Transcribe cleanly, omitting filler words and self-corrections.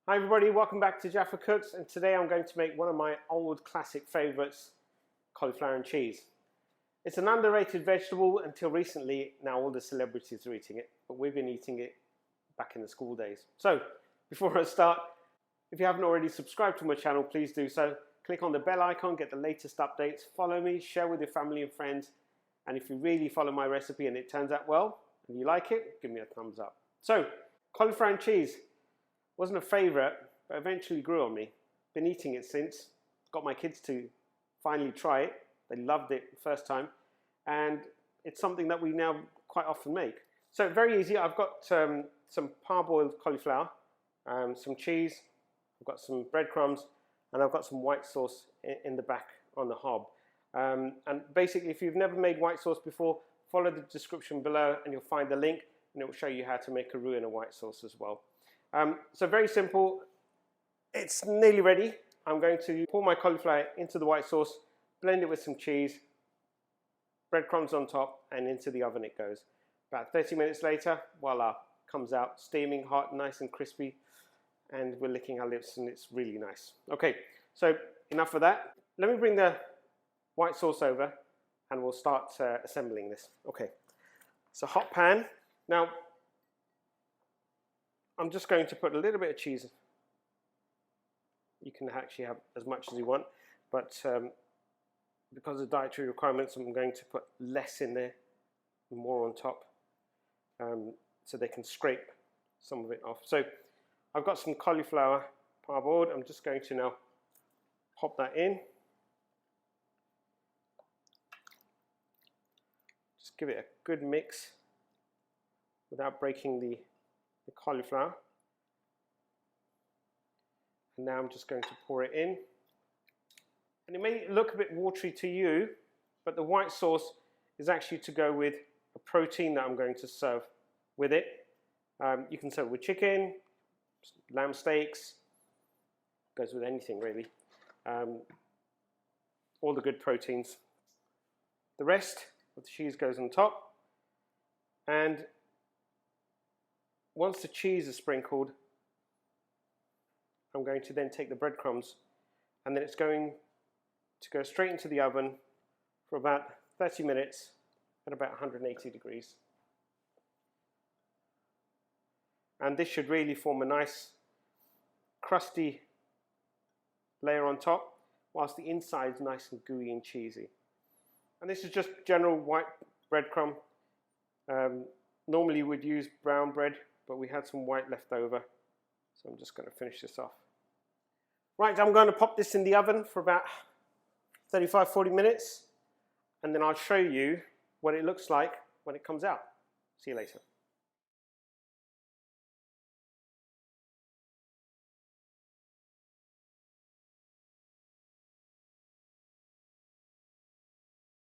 Hi everybody, welcome back to Jaffa Cooks, and today I'm going to make one of my old classic favourites, cauliflower and cheese. It's an underrated vegetable until recently. Now all the celebrities are eating it, but we've been eating it back in the school days. So before I start, if you haven't already subscribed to my channel, please do so. Click on the bell icon, get the latest updates, follow me, share with your family and friends, and if you really follow my recipe and it turns out well and you like it, give me a thumbs up. So cauliflower and cheese wasn't a favourite, but eventually grew on me. Been eating it since. Got my kids to finally try it. They loved it the first time, and it's something that we now quite often make. So very easy. I've got some parboiled cauliflower, some cheese, I've got some breadcrumbs, and I've got some white sauce in the back on the hob. And basically, if you've never made white sauce before, follow the description below and you'll find the link, and it will show you how to make a roux in a white sauce as well. So very simple. It's nearly ready. I'm going to pour my cauliflower into the white sauce, blend it with some cheese, breadcrumbs on top, and into the oven it goes. About 30 minutes later, voila, comes out steaming hot, nice and crispy, and we're licking our lips and it's really nice. Okay, so enough of that. Let me bring the white sauce over and we'll start assembling this. Okay, it's a hot pan. Now, I'm just going to put a little bit of cheese. You can actually have as much as you want, but because of dietary requirements, I'm going to put less in there, more on top, so they can scrape some of it off. So I've got some cauliflower parboiled. I'm just going to now pop that in. Just give it a good mix without breaking the cauliflower. And now I'm just going to pour it in. And it may look a bit watery to you, but the white sauce is actually to go with a protein that I'm going to serve with it. You can serve with chicken, lamb steaks, goes with anything really. All the good proteins. The rest of the cheese goes on top. And once the cheese is sprinkled, I'm going to then take the breadcrumbs, and then it's going to go straight into the oven for about 30 minutes at about 180 degrees. And this should really form a nice crusty layer on top, whilst the inside is nice and gooey and cheesy. And this is just general white breadcrumb. Normally we'd use brown bread, but we had some white left over, so I'm just going to finish this off. Right, I'm going to pop this in the oven for about 35-40 minutes, and then I'll show you what it looks like when it comes out. See you later.